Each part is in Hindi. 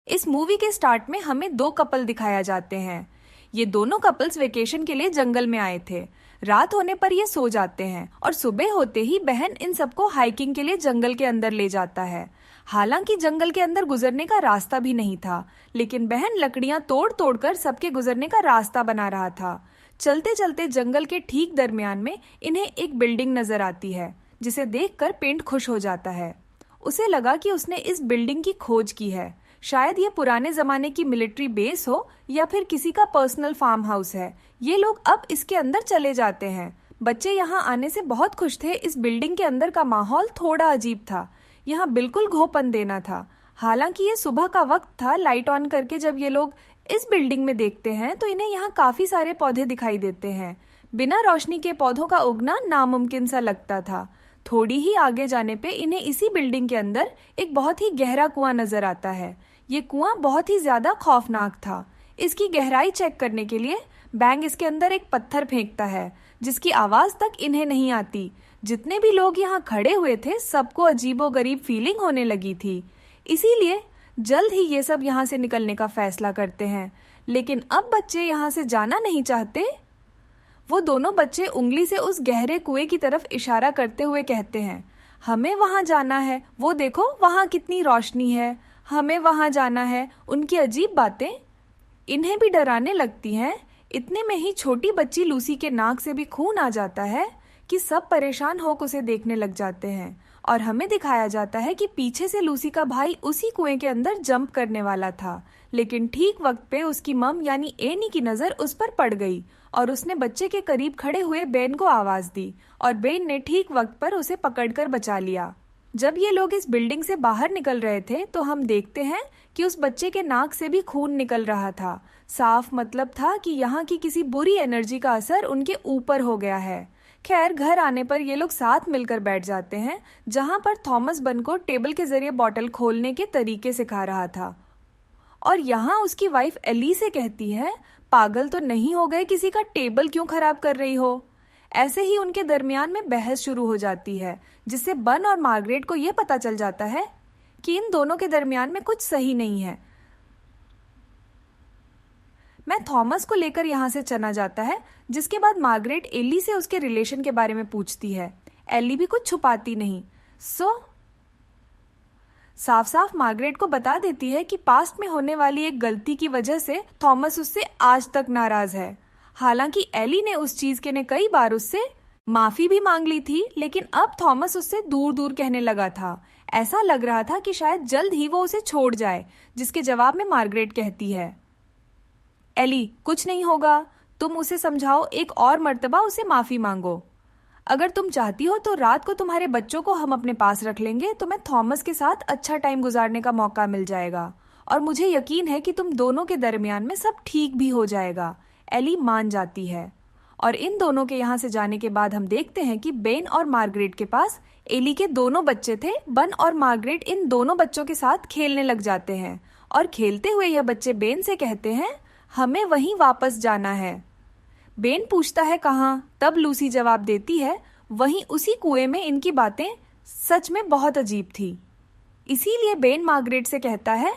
इस मूवी के स्टार्ट में हमें दो कपल दिखाया जाते हैं। ये दोनों कपल्स वेकेशन के लिए जंगल में आए थे। रात होने पर ये सो जाते हैं और सुबह होते ही बहन इन सबको हाइकिंग के लिए जंगल के अंदर ले जाता है। हालांकि जंगल के अंदर गुजरने का रास्ता भी नहीं था, लेकिन बहन लकड़ियां तोड़ तोड़ कर सबके गुजरने का रास्ता बना रहा था। चलते चलते जंगल के ठीक दरमियान में इन्हें एक बिल्डिंग नजर आती है, जिसे देखकर पेंट खुश हो जाता है। उसे लगा कि उसने इस बिल्डिंग की खोज की है। शायद ये पुराने जमाने की मिलिट्री बेस हो या फिर किसी का पर्सनल फार्म हाउस है। ये लोग अब इसके अंदर चले जाते हैं। बच्चे यहाँ आने से बहुत खुश थे। इस बिल्डिंग के अंदर का माहौल थोड़ा अजीब था। यहाँ बिल्कुल घोपन देना था। हालांकि ये सुबह का वक्त था। लाइट ऑन करके जब ये लोग इस बिल्डिंग में देखते हैं तो इन्हें यहाँ काफी सारे पौधे दिखाई देते हैं। बिना रोशनी के पौधों का उगना नामुमकिन सा लगता था। थोड़ी ही आगे जाने पे इन्हें इसी बिल्डिंग के अंदर एक बहुत ही गहरा कुआं नजर आता है। ये कुआं बहुत ही ज्यादा खौफनाक था। इसकी गहराई चेक करने के लिए बैंग इसके अंदर एक पत्थर फेंकता है, जिसकी आवाज तक इन्हें नहीं आती। जितने भी लोग यहाँ खड़े हुए थे सबको अजीबोगरीब फीलिंग होने लगी थी। इसीलिए जल्द ही ये सब यहाँ से निकलने का फैसला करते हैं। लेकिन अब बच्चे यहाँ से जाना नहीं चाहते। वो दोनों बच्चे उंगली से उस गहरे कुएं की तरफ इशारा करते हुए कहते हैं, हमें वहां जाना है, वो देखो वहां कितनी रोशनी है, हमें वहां जाना है। उनकी अजीब बातें इन्हें भी डराने लगती हैं। इतने में ही छोटी बच्ची लूसी के नाक से भी खून आ जाता है कि सब परेशान होकर उसे देखने लग जाते हैं। और हमें दिखाया जाता है कि पीछे से लूसी का भाई उसी कुएं के अंदर जंप करने वाला था, लेकिन ठीक वक्त पे उसकी मम यानी एनी की नजर उस पर पड़ गई और उसने बच्चे के करीब खड़े हुए बेन को आवाज दी और बेन ने ठीक वक्त पर उसे पकड़कर बचा लिया। जब ये लोग इस बिल्डिंग से बाहर निकल रहे थे तो हम देखते हैं कि उस बच्चे के नाक से भी खून निकल रहा था। साफ मतलब था कि यहाँ की किसी बुरी एनर्जी का असर उनके ऊपर हो गया है। खैर, घर आने पर ये लोग साथ मिलकर बैठ जाते हैं, जहाँ पर थॉमस बन को टेबल के जरिए बॉटल खोलने के तरीके सिखा रहा था। और यहाँ उसकी वाइफ एली से कहती है, पागल तो नहीं हो गए, किसी का टेबल क्यों खराब कर रही हो। ऐसे ही उनके दरमियान में बहस शुरू हो जाती है, जिससे बन और मार्गरेट को यह पता चल जाता है कि इन दोनों के दरमियान में कुछ सही नहीं है। मैं थॉमस को लेकर यहाँ से चला जाता है, जिसके बाद मार्गरेट एली से उसके रिलेशन के बारे में पूछती है। एली भी कुछ छुपाती नहीं, साफ साफ मार्गरेट को बता देती है कि पास्ट में होने वाली एक गलती की वजह से थॉमस उससे आज तक नाराज है। हालांकि एली ने उस चीज के ने कई बार उससे माफी भी मांग ली थी, लेकिन अब थॉमस उससे दूर दूर कहने लगा था। ऐसा लग रहा था कि शायद जल्द ही वो उसे छोड़ जाए, जिसके जवाब में मार्गरेट कहती है, एली कुछ नहीं होगा, तुम उसे समझाओ, एक और मर्तबा उसे माफी मांगो। अगर तुम चाहती हो तो रात को तुम्हारे बच्चों को हम अपने पास रख लेंगे, तुम्हें थॉमस के साथ अच्छा टाइम गुजारने का मौका मिल जाएगा और मुझे यकीन है कि तुम दोनों के दरमियान में सब ठीक भी हो जाएगा। एली मान जाती है और इन दोनों के यहाँ से जाने के बाद हम देखते हैं कि बेन और मार्गरेट के पास एली के दोनों बच्चे थे। बन और मार्गरेट इन दोनों बच्चों के साथ खेलने लग जाते हैं और खेलते हुए यह बच्चे बेन से कहते हैं, हमें वहीं वापस जाना है। बेन पूछता है कहाँ, तब लूसी जवाब देती है, वहीं उसी कुएं में। इनकी बातें सच में बहुत अजीब थी। इसीलिए बेन मार्गरेट से कहता है,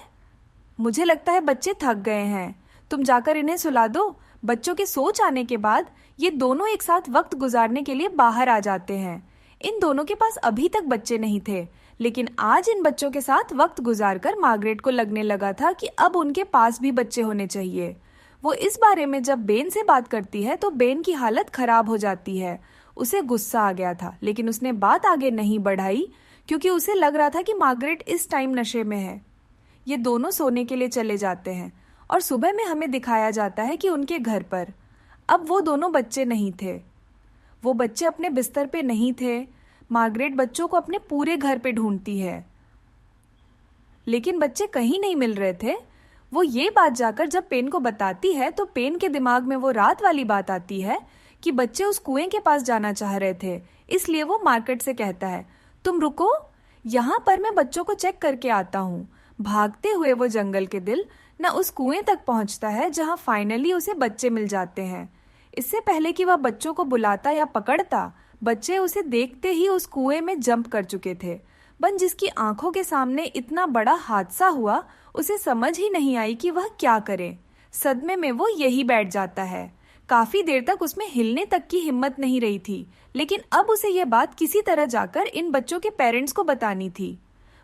मुझे लगता है बच्चे थक गए हैं, तुम जाकर इन्हें सुला दो। बच्चों के सो जाने के बाद ये दोनों एक साथ वक्त गुजारने के लिए बाहर आ जाते हैं। इन दोनों के पास अभी तक बच्चे नहीं थे, लेकिन आज इन बच्चों के साथ वक्त गुजारकर मार्गरेट को लगने लगा था कि अब उनके पास भी बच्चे होने चाहिए। वो इस बारे में जब बेन से बात करती है तो बेन की हालत खराब हो जाती है। उसे गुस्सा आ गया था, लेकिन उसने बात आगे नहीं बढ़ाई क्योंकि उसे लग रहा था कि मार्गरेट इस टाइम नशे में है। ये दोनों सोने के लिए चले जाते हैं और सुबह में हमें दिखाया जाता है कि उनके घर पर अब वो दोनों बच्चे नहीं थे। वो बच्चे अपने बिस्तर पे नहीं थे। मार्गरेट बच्चों को अपने पूरे घर पे ढूंढती है, लेकिन बच्चे कहीं नहीं मिल रहे थे। वो ये बात जाकर जब पेन को बताती है तो पेन के दिमाग में वो रात वाली बात आती है कि बच्चे उस कुएं के पास जाना चाह रहे थे। इसलिए वो मार्गरेट से कहता है, तुम रुको, यहाँ पर मैं बच्चों को चेक करके आता हूँ। भागते हुए वो जंगल के दिल न उस कुएं तक पहुँचता है जहाँ फाइनली उसे बच्चे मिल जाते हैं। इससे पहले कि वह बच्चों को बुलाता या पकड़ता, बच्चे उसे देखते ही उस कुएं में जंप कर चुके थे। बन जिसकी आंखों के सामने इतना बड़ा हादसा हुआ, उसे समझ ही नहीं आई कि वह क्या करे। सदमे में वो यही बैठ जाता है। काफी देर तक उसमें हिलने तक की हिम्मत नहीं रही थी, लेकिन अब उसे यह बात किसी तरह जाकर इन बच्चों के पेरेंट्स को बतानी थी।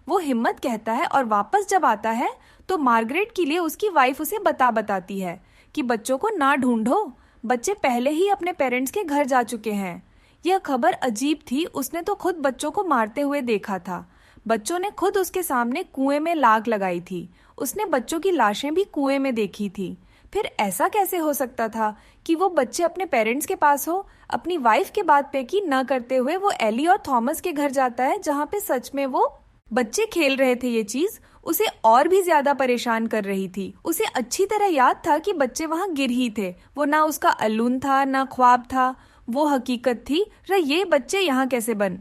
वो हिम्मत कहता है और वापस जब आता है तो मार्गरेट के लिए उसकी वाइफ उसे बताती है कि बच्चों को ना ढूंढो, बच्चे पहले ही अपने पेरेंट्स के घर जा चुके हैं। यह खबर अजीब थी, उसने तो खुद बच्चों को मारते हुए देखा था। बच्चों ने खुद उसके सामने कुएं में लाग लगाई थी। उसने बच्चों की लाशें भी कुएं में देखी थी। फिर ऐसा कैसे हो सकता था कि वो बच्चे अपने पेरेंट्स के पास हो? अपनी वाइफ के बात पे की न करते हुए वो एली और थॉमस के घर जाता है, जहाँ पे सच में वो बच्चे खेल रहे थे। ये चीज उसे और भी ज्यादा परेशान कर रही थी। उसे अच्छी तरह याद था कि बच्चे वहां गिर ही थे। वो ना उसका अल्लून था ना ख्वाब था, वो हकीकत थी। ये बच्चे यहाँ कैसे बन?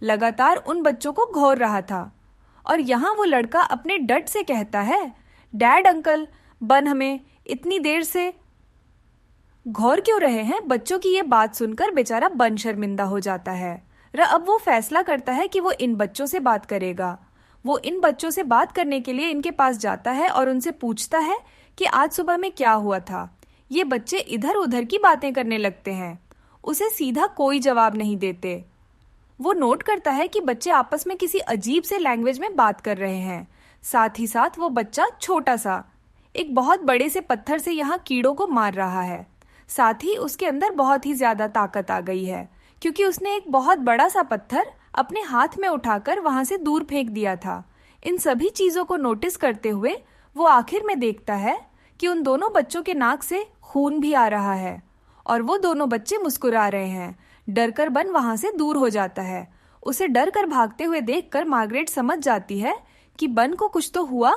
लगातार उन बच्चों को घोर रहा था। और यहाँ वो लड़का अपने डट से कहता है, डैड अंकल बन हमें इतनी देर से घोर क्यों रहे हैं? बच्चों की ये बात सुनकर बेचारा बन शर्मिंदा हो जाता है। अब वो फैसला करता है कि वो इन बच्चों से बात करेगा। वो इन बच्चों से बात करने के लिए इनके पास जाता है और उनसे पूछता है कि आज सुबह में क्या हुआ था। ये बच्चे इधर उधर की बातें करने लगते हैं। उसे सीधा कोई जवाब नहीं देते। वो नोट करता है कि बच्चे आपस में किसी अजीब से लैंग्वेज में बात कर रहे हैं। साथ ही साथ वो बच्चा छोटा सा एक बहुत बड़े से पत्थर से यहाँ कीड़ों को मार रहा है। साथ ही उसके अंदर बहुत ही ज्यादा ताकत आ गई है, क्योंकि उसने एक बहुत बड़ा सा पत्थर अपने हाथ में उठाकर वहां से दूर फेंक दिया था। इन सभी चीजों को नोटिस करते हुए वो आखिर में देखता है कि उन दोनों बच्चों के नाक से खून भी आ रहा है और वो दोनों बच्चे मुस्कुरा रहे हैं। डरकर बन वहां से दूर हो जाता है। उसे डर कर भागते हुए देखकर मार्गरेट समझ जाती है कि बन को कुछ तो हुआ।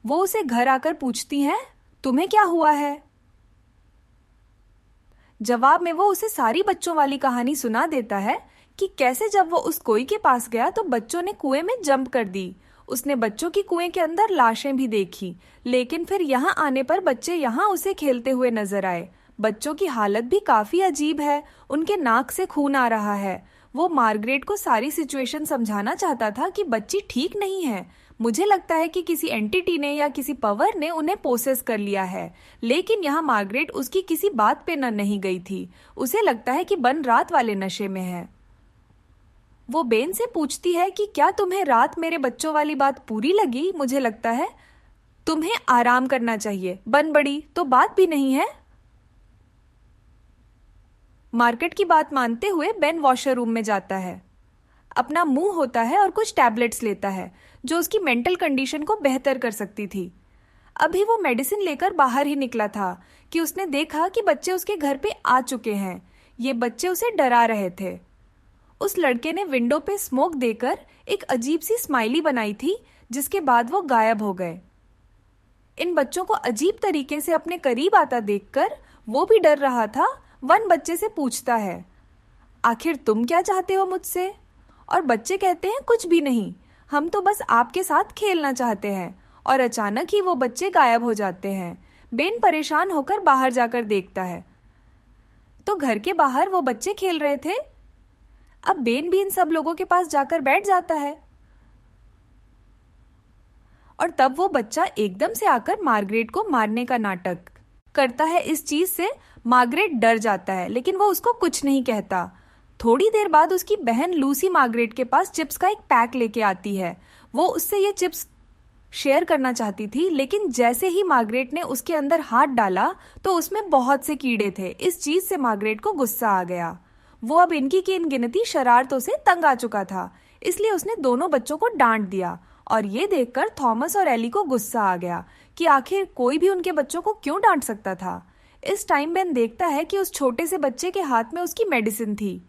वो उसे घर आकर पूछती है, तुम्हें क्या हुआ है? जवाब में वो उसे सारी बच्चों वाली कहानी सुना देता है कि कैसे जब वो उस कुएं के पास गया तो बच्चों ने कुएं में जंप कर दी। उसने बच्चों की कुएं के अंदर लाशें भी देखी, लेकिन फिर यहाँ आने पर बच्चे यहाँ उसे खेलते हुए नजर आए। बच्चों की हालत भी काफी अजीब है, उनके नाक से खून आ रहा है। वो मार्गरेट को सारी सिचुएशन समझाना चाहता था कि बच्ची ठीक नहीं है। मुझे लगता है कि किसी एंटिटी ने या किसी पावर ने उन्हें पोसेस कर लिया है। लेकिन यहाँ मार्गरेट उसकी किसी बात पे न नहीं गई थी। उसे लगता है कि बन रात वाले नशे में है। वो बेन से पूछती है कि क्या तुम्हें रात मेरे बच्चों वाली बात पूरी लगी? मुझे लगता है तुम्हें आराम करना चाहिए। बन बड़ी तो बात भी नहीं है। मार्केट की बात मानते हुए बेन वॉशर रूम में जाता है। अपना मुंह होता है और कुछ टैबलेट्स लेता है जो उसकी मेंटल कंडीशन को बेहतर कर सकती थी। अभी वो मेडिसिन लेकर बाहर ही निकला था कि उसने देखा कि बच्चे उसके घर पे आ चुके हैं। ये बच्चे उसे डरा रहे थे। उस लड़के ने विंडो पे स्मोक देकर एक अजीब सी स्माइली बनाई थी, जिसके बाद वो गायब हो गए। इन बच्चों को अजीब तरीके से अपने करीब आता देखकर वो भी डर रहा था। वन बच्चे से पूछता है, आखिर तुम क्या चाहते हो मुझसे? और बच्चे कहते हैं, कुछ भी नहीं, हम तो बस आपके साथ खेलना चाहते हैं। और अचानक ही वो बच्चे गायब हो जाते हैं। बेन परेशान होकर बाहर जाकर देखता है तो घर के बाहर वो बच्चे खेल रहे थे। अब बेन भी इन सब लोगों के पास जाकर बैठ जाता है और तब वो बच्चा एकदम से आकर मार्गरेट को मारने का नाटक करता है। इस चीज से मार्गरेट डर जाता है, लेकिन वो उसको कुछ नहीं कहता। थोड़ी देर बाद उसकी बहन लूसी मार्गरेट के पास चिप्स का एक पैक लेके आती है। वो उससे ये चिप्स शेयर करना चाहती थी, लेकिन जैसे ही मार्गरेट ने उसके अंदर हाथ डाला तो उसमें बहुत से कीड़े थे। इस चीज से मार्गरेट को गुस्सा आ गया। वो अब इनकी की अनगिनती शरारतों से तंग आ चुका था, इसलिए उसने दोनों बच्चों को डांट दिया। और ये देखकर थॉमस और एली को गुस्सा आ गया कि आखिर कोई भी उनके बच्चों को क्यों डांट सकता था। इस टाइम बेन देखता है कि उस छोटे से बच्चे के हाथ में उसकी मेडिसिन थी।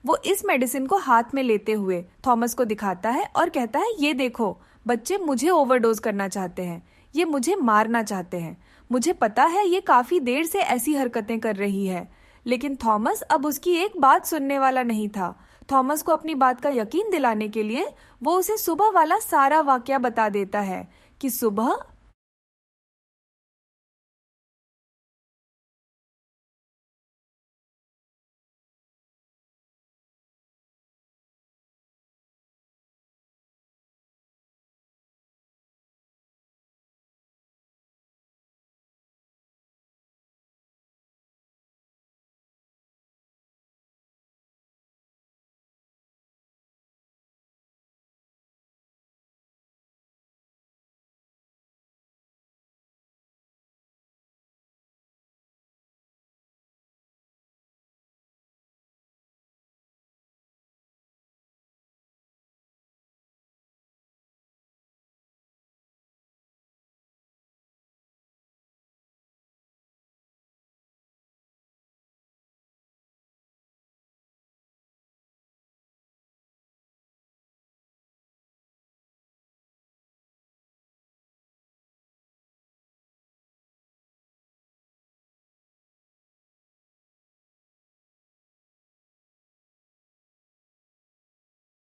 वो इस मेडिसिन को हाथ में लेते हुए थॉमस को दिखाता है और कहता है, ये देखो बच्चे मुझे ओवरडोज करना चाहते हैं, ये मुझे मारना चाहते हैं। मुझे पता है ये काफी देर से ऐसी हरकतें कर रही है। लेकिन थॉमस अब उसकी एक बात सुनने वाला नहीं था। थॉमस को अपनी बात का यकीन दिलाने के लिए वो उसे सुबह वाला सारा वाकया बता देता है कि सुबह